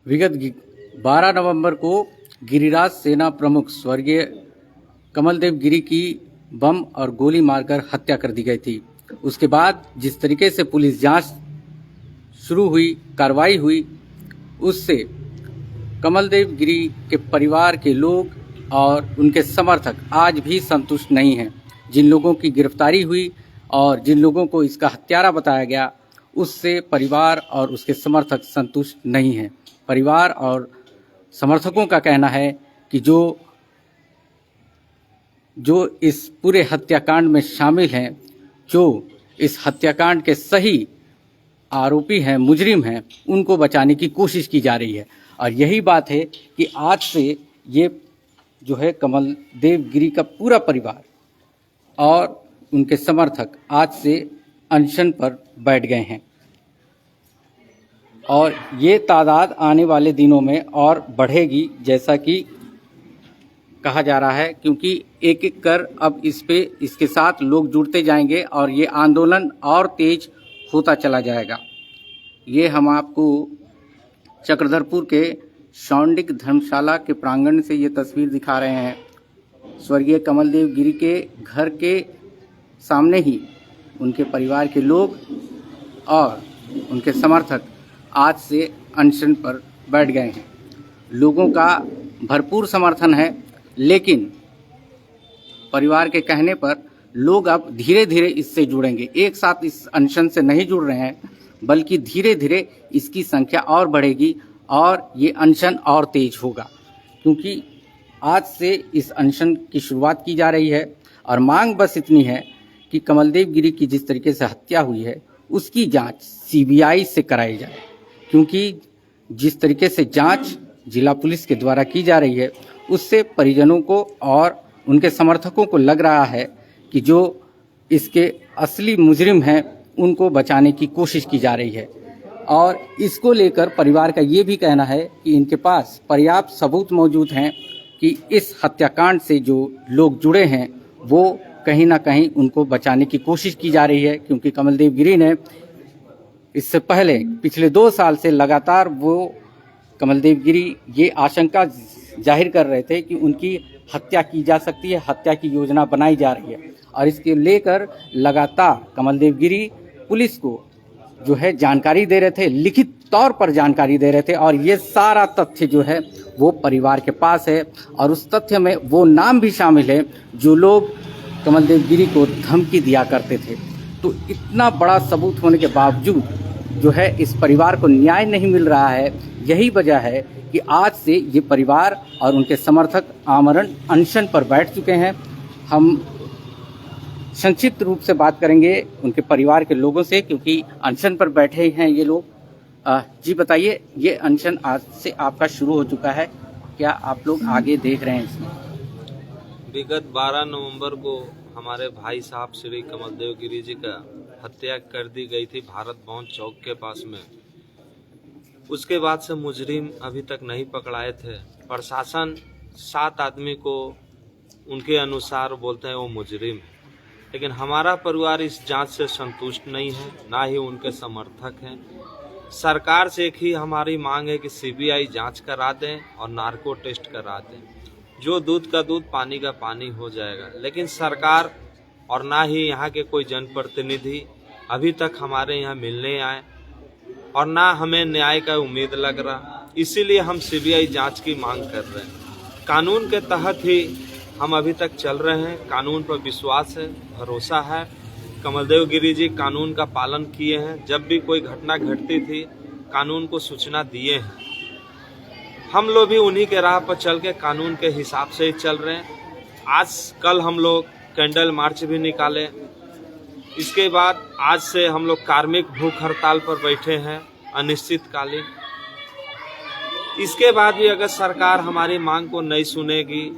विगत 12 नवंबर को गिरिराज सेना प्रमुख स्वर्गीय कमलदेव गिरी की बम और गोली मारकर हत्या कर दी गई थी। उसके बाद जिस तरीके से पुलिस जांच शुरू हुई, कार्रवाई हुई, उससे कमलदेव गिरी के परिवार के लोग और उनके समर्थक आज भी संतुष्ट नहीं हैं। जिन लोगों की गिरफ्तारी हुई और जिन लोगों को इसका हत्यारा बताया गया, उससे परिवार और उसके समर्थक संतुष्ट नहीं हैं। परिवार और समर्थकों का कहना है कि जो इस पूरे हत्याकांड में शामिल हैं, जो इस हत्याकांड के सही आरोपी हैं, मुजरिम हैं, उनको बचाने की कोशिश की जा रही है। और यही बात है कि आज से ये जो है कमलदेव गिरी का पूरा परिवार और उनके समर्थक आज से अनशन पर बैठ गए हैं और ये तादाद आने वाले दिनों में और बढ़ेगी, जैसा कि कहा जा रहा है, क्योंकि एक एक कर अब इसके साथ लोग जुड़ते जाएंगे और ये आंदोलन और तेज होता चला जाएगा। ये हम आपको चक्रधरपुर के शौंडिक धर्मशाला के प्रांगण से ये तस्वीर दिखा रहे हैं। स्वर्गीय कमलदेव गिरी के घर के सामने ही उनके परिवार के लोग और उनके समर्थक आज से अनशन पर बैठ गए हैं। लोगों का भरपूर समर्थन है, लेकिन परिवार के कहने पर लोग अब धीरे धीरे इससे जुड़ेंगे। एक साथ इस अनशन से नहीं जुड़ रहे हैं, बल्कि धीरे धीरे इसकी संख्या और बढ़ेगी और ये अनशन और तेज होगा, क्योंकि आज से इस अनशन की शुरुआत की जा रही है। और मांग बस इतनी है कि कमलदेव गिरी की जिस तरीके से हत्या हुई है, उसकी जांच सीबीआई से कराई जाए, क्योंकि जिस तरीके से जांच जिला पुलिस के द्वारा की जा रही है, उससे परिजनों को और उनके समर्थकों को लग रहा है कि जो इसके असली मुजरिम हैं, उनको बचाने की कोशिश की जा रही है। और इसको लेकर परिवार का ये भी कहना है कि इनके पास पर्याप्त सबूत मौजूद हैं कि इस हत्याकांड से जो लोग जुड़े हैं, वो कहीं ना कहीं उनको बचाने की कोशिश की जा रही है, क्योंकि कमलदेव गिरी ने इससे पहले पिछले 2 साल से लगातार वो कमलदेव गिरी ये आशंका जाहिर कर रहे थे कि उनकी हत्या की जा सकती है, हत्या की योजना बनाई जा रही है। और इसके लेकर लगातार कमलदेव गिरी पुलिस को जो है जानकारी दे रहे थे, लिखित तौर पर जानकारी दे रहे थे, और ये सारा तथ्य जो है वो परिवार के पास है। और उस तथ्य में वो नाम भी शामिल है जो लोग कमलदेव गिरी को धमकी दिया करते थे। तो इतना बड़ा सबूत होने के बावजूद जो है इस परिवार को न्याय नहीं मिल रहा है। यही वजह है कि आज से ये परिवार और उनके समर्थक आमरण अनशन पर बैठ चुके हैं। हम संक्षिप्त रूप से बात करेंगे उनके परिवार के लोगों से, क्योंकि अनशन पर बैठे हैं ये लोग। जी बताइए, ये अनशन आज से आपका शुरू हो चुका है, क्या आप लोग आगे देख रहे हैं इसमें? विगत 12 नवंबर को हमारे भाई साहब श्री कमलदेव गिरी जी का हत्या कर दी गई थी भारत भवन चौक के पास में। उसके बाद से मुजरिम अभी तक नहीं पकड़ाए थे। प्रशासन 7 आदमी को उनके अनुसार बोलते हैं वो मुजरिम, लेकिन हमारा परिवार इस जांच से संतुष्ट नहीं है, ना ही उनके समर्थक हैं। सरकार से एक ही हमारी मांग है कि सीबीआई जांच करा दें और नार्को टेस्ट करा दें। जो दूध का दूध, पानी का पानी हो जाएगा। लेकिन सरकार और ना ही यहाँ के कोई जनप्रतिनिधि अभी तक हमारे यहाँ मिलने आए और ना हमें न्याय का उम्मीद लग रहा। इसीलिए हम सीबीआई जांच की मांग कर रहे हैं। कानून के तहत ही हम अभी तक चल रहे हैं। कानून पर विश्वास है, भरोसा है। कमलदेव गिरी जी कानून का पालन किए हैं। जब भी कोई घटना घटती थी, कानून को सूचना दिए हैं। हम लोग भी उन्हीं के राह पर चल के कानून के हिसाब से ही चल रहे हैं। कल हम लोग कैंडल मार्च भी निकाले। इसके बाद आज से हम लोग कार्मिक भूख हड़ताल पर बैठे हैं, अनिश्चितकालीन। इसके बाद भी अगर सरकार हमारी मांग को नहीं सुनेगी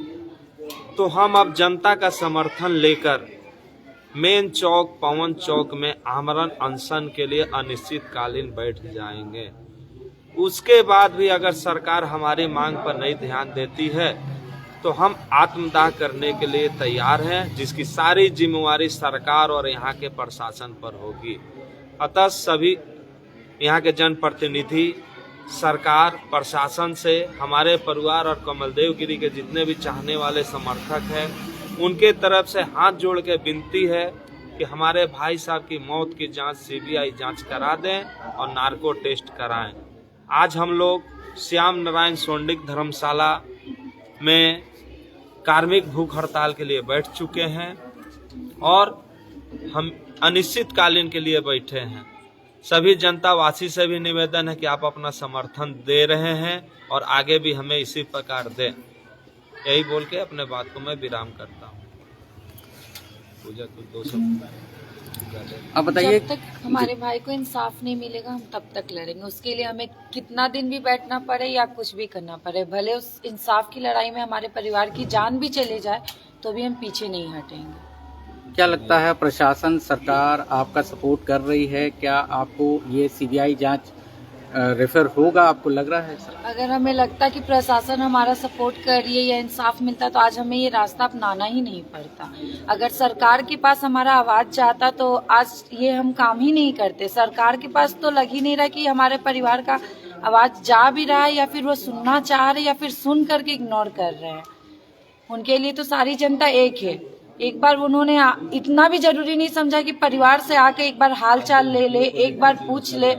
तो हम अब जनता का समर्थन लेकर मेन चौक, पवन चौक में आमरण अनशन के लिए अनिश्चितकालीन बैठ जाएंगे। उसके बाद भी अगर सरकार हमारी मांग पर नहीं ध्यान देती है तो हम आत्मदाह करने के लिए तैयार हैं, जिसकी सारी जिम्मेवारी सरकार और यहाँ के प्रशासन पर होगी। अतः सभी यहाँ के जनप्रतिनिधि सरकार प्रशासन से हमारे परिवार और कमलदेव गिरी के जितने भी चाहने वाले समर्थक हैं उनके तरफ से हाथ जोड़ के विनती है कि हमारे भाई साहब की मौत की जांच सीबीआई जांच करा दें और नार्को टेस्ट कराएं। आज हम लोग श्याम नारायण सोंडिक धर्मशाला में कार्मिक भूख हड़ताल के लिए बैठ चुके हैं और हम अनिश्चितकालीन के लिए बैठे हैं। सभी जनता वासी से भी निवेदन है कि आप अपना समर्थन दे रहे हैं और आगे भी हमें इसी प्रकार दें। यही बोल के अपने बात को मैं विराम करता हूँ। पूजा कुछ 200 अब बताइए। जब तक हमारे भाई को इंसाफ नहीं मिलेगा हम तब तक लड़ेंगे। उसके लिए हमें कितना दिन भी बैठना पड़े या कुछ भी करना पड़े, भले उस इंसाफ की लड़ाई में हमारे परिवार की जान भी चले जाए तो भी हम पीछे नहीं हटेंगे। क्या लगता है प्रशासन सरकार आपका सपोर्ट कर रही है? क्या आपको ये सीबीआई जांच रेफर होगा, आपको लग रहा है सर? अगर हमें लगता कि प्रशासन हमारा सपोर्ट कर रही है या इंसाफ मिलता तो आज हमें ये रास्ता अपनाना ही नहीं पड़ता। अगर सरकार के पास हमारा आवाज जाता तो आज ये हम काम ही नहीं करते। सरकार के पास तो लग ही नहीं रहा कि हमारे परिवार का आवाज जा भी रहा है या फिर वो सुनना चाह रहे या फिर सुन करके इग्नोर कर रहे हैं। उनके लिए तो सारी जनता एक है। एक बार उन्होंने इतना भी जरूरी नहीं समझा कि परिवार से आके एक बार हाल चाल ले ले, एक बार पूछ ले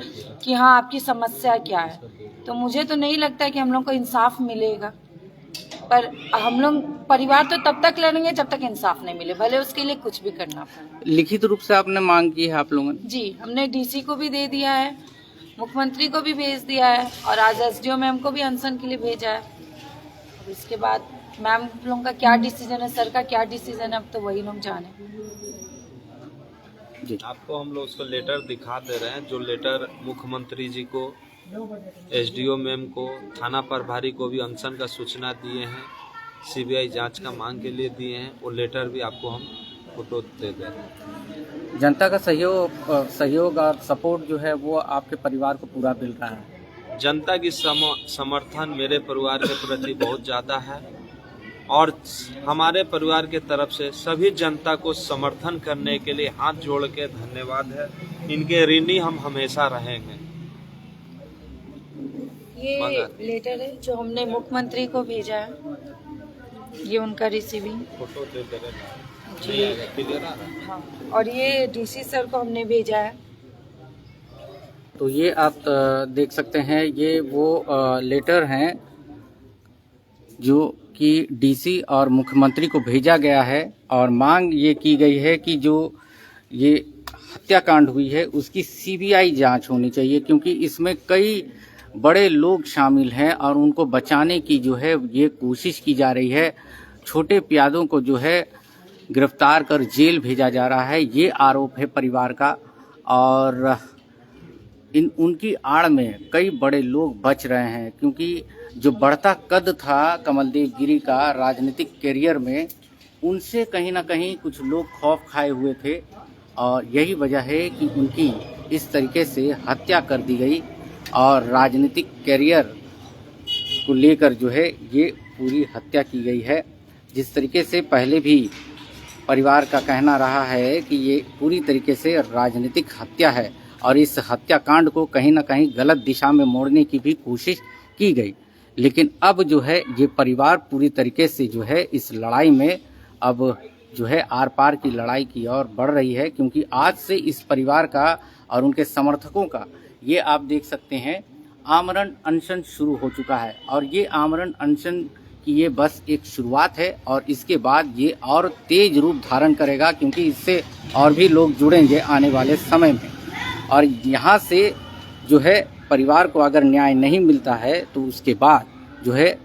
कि हाँ आपकी समस्या क्या है। तो मुझे तो नहीं लगता कि हम लोग को इंसाफ मिलेगा, पर हम लोग परिवार तो तब तक लड़ेंगे जब तक इंसाफ नहीं मिले, भले उसके लिए कुछ भी करना पड़े। लिखित रूप से आपने मांग की है आप लोगों ने? जी, हमने डीसी को भी दे दिया है, मुख्यमंत्री को भी भेज दिया है और आज एसडीओ मैम को भी अनशन के लिए भेजा है। और इसके बाद मैम लोगों का क्या डिसीजन है, सर का क्या डिसीजन है, अब तो वही लोग जाने। जी। आपको हम लोग उसका लेटर दिखा दे रहे हैं, जो लेटर मुख्यमंत्री जी को, एसडीओ मैम को, थाना प्रभारी को भी अनशन का सूचना दिए हैं, सीबीआई जांच का मांग के लिए दिए हैं। वो लेटर भी आपको हम फोटो दे दे रहे हैं। जनता का सहयोग और सपोर्ट जो है वो आपके परिवार को पूरा मिल रहा है? जनता की समर्थन मेरे परिवार के प्रति बहुत ज़्यादा है और हमारे परिवार के तरफ से सभी जनता को समर्थन करने के लिए हाथ जोड़ के धन्यवाद है। इनके ऋणी हम हमेशा रहेंगे। ये लेटर है जो हमने मुख्यमंत्री को भेजा है, ये उनका रिसीविंग फोटो दे दे रहे जी। हाँ, और ये डीसी सर को हमने भेजा है। तो ये आप देख सकते हैं, ये वो लेटर हैं जो कि डीसी और मुख्यमंत्री को भेजा गया है और मांग ये की गई है कि जो ये हत्याकांड हुई है उसकी सीबीआई जांच होनी चाहिए, क्योंकि इसमें कई बड़े लोग शामिल हैं और उनको बचाने की जो है ये कोशिश की जा रही है। छोटे प्यादों को जो है गिरफ्तार कर जेल भेजा जा रहा है, ये आरोप है परिवार का। और उनकी आड़ में कई बड़े लोग बच रहे हैं, क्योंकि जो बढ़ता कद था कमलदेव गिरी का राजनीतिक करियर में, उनसे कहीं ना कहीं कुछ लोग खौफ खाए हुए थे और यही वजह है कि उनकी इस तरीके से हत्या कर दी गई। और राजनीतिक करियर को लेकर जो है ये पूरी हत्या की गई है। जिस तरीके से पहले भी परिवार का कहना रहा है कि ये पूरी तरीके से राजनीतिक हत्या है और इस हत्याकांड को कहीं ना कहीं गलत दिशा में मोड़ने की भी कोशिश की गई। लेकिन अब जो है ये परिवार पूरी तरीके से जो है इस लड़ाई में अब जो है आर पार की लड़ाई की ओर बढ़ रही है, क्योंकि आज से इस परिवार का और उनके समर्थकों का ये आप देख सकते हैं आमरण अनशन शुरू हो चुका है। और ये आमरण अनशन की ये बस एक शुरुआत है और इसके बाद ये और तेज रूप धारण करेगा, क्योंकि इससे और भी लोग जुड़ेंगे आने वाले समय में। और यहाँ से जो है परिवार को अगर न्याय नहीं मिलता है तो उसके बाद जो है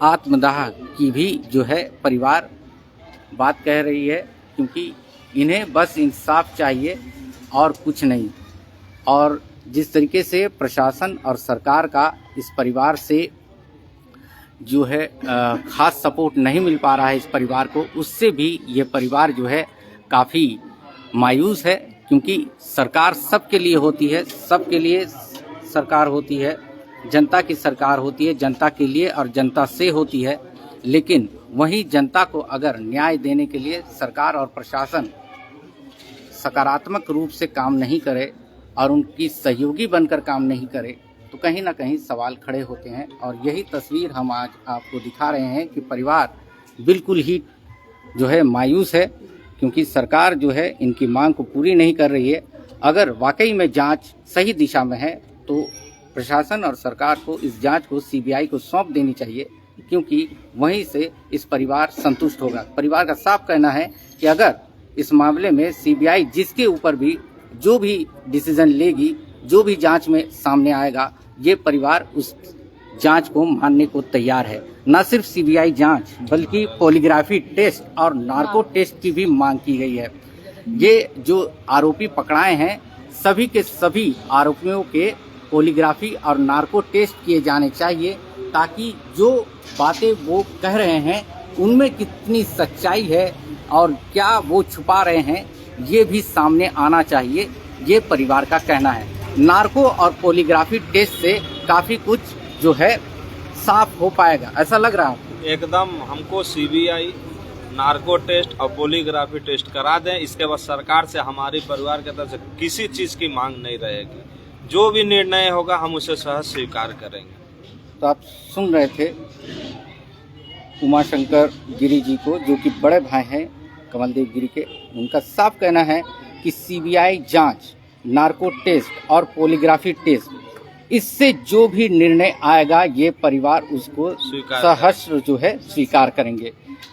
आत्मदाह की भी जो है परिवार बात कह रही है, क्योंकि इन्हें बस इंसाफ चाहिए और कुछ नहीं। और जिस तरीके से प्रशासन और सरकार का इस परिवार से जो है खास सपोर्ट नहीं मिल पा रहा है इस परिवार को, उससे भी ये परिवार जो है काफ़ी मायूस है, क्योंकि सरकार सबके लिए होती है, सबके लिए सरकार होती है, जनता की सरकार होती है, जनता के लिए और जनता से होती है। लेकिन वहीं जनता को अगर न्याय देने के लिए सरकार और प्रशासन सकारात्मक रूप से काम नहीं करे और उनकी सहयोगी बनकर काम नहीं करे तो कहीं ना कहीं सवाल खड़े होते हैं। और यही तस्वीर हम आज आपको दिखा रहे हैं कि परिवार बिल्कुल ही जो है मायूस है, क्योंकि सरकार जो है इनकी मांग को पूरी नहीं कर रही है। अगर वाकई में जांच सही दिशा में है तो प्रशासन और सरकार को इस जांच को सीबीआई को सौंप देनी चाहिए, क्योंकि वहीं से इस परिवार संतुष्ट होगा। परिवार का साफ कहना है कि अगर इस मामले में सीबीआई जिसके ऊपर भी जो भी डिसीजन लेगी, जो भी जांच में सामने आएगा, ये परिवार उस जांच को मानने को तैयार है। न सिर्फ सीबीआई जांच बल्कि पॉलीग्राफी टेस्ट और नार्को टेस्ट की भी मांग की गई है। ये जो आरोपी पकड़ाए हैं, सभी के सभी आरोपियों के पॉलीग्राफी और नार्को टेस्ट किए जाने चाहिए, ताकि जो बातें वो कह रहे हैं उनमें कितनी सच्चाई है और क्या वो छुपा रहे हैं, ये भी सामने आना चाहिए, ये परिवार का कहना है। नार्को और पॉलीग्राफी टेस्ट से काफ़ी कुछ जो है साफ हो पाएगा, ऐसा लग रहा है। एकदम हमको सीबीआई नार्को टेस्ट और पॉलीग्राफी टेस्ट करा दें। इसके बाद सरकार से हमारे परिवार की तरफ से किसी चीज़ की मांग नहीं रहेगी। जो भी निर्णय होगा हम उसे सहज स्वीकार करेंगे। तो आप सुन रहे थे उमाशंकर गिरी जी को, जो कि बड़े भाई हैं कमलदेव गिरी के। उनका साफ कहना है कि सीबीआई जांच, नार्को टेस्ट और पॉलीग्राफी टेस्ट, इससे जो भी निर्णय आएगा ये परिवार उसको सहर्ष जो है स्वीकार करेंगे।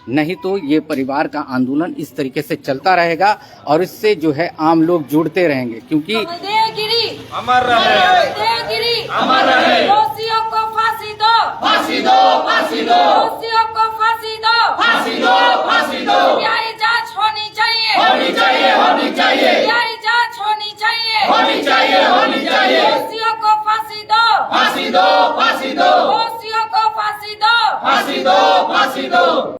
नहीं तो ये परिवार का आंदोलन इस तरीके से चलता रहेगा और इससे जो है आम लोग जुड़ते रहेंगे, क्योंकि अमर रहे, अमर रहे। दोषियों को फांसी दो, फांसी दो, फांसी दो। दोषियों को फांसी दो, फांसी दो, फांसी दो। सीबीआई जांच होनी चाहिए, होनी चाहिए, होनी चाहिए। सीबीआई जांच होनी चाहिए, होनी चाहिए, होनी चाहिए। दोषियों को फांसी दो, फांसी दो, फांसी दो। दोषियों को फांसी दो, फांसी दो, फांसी दो।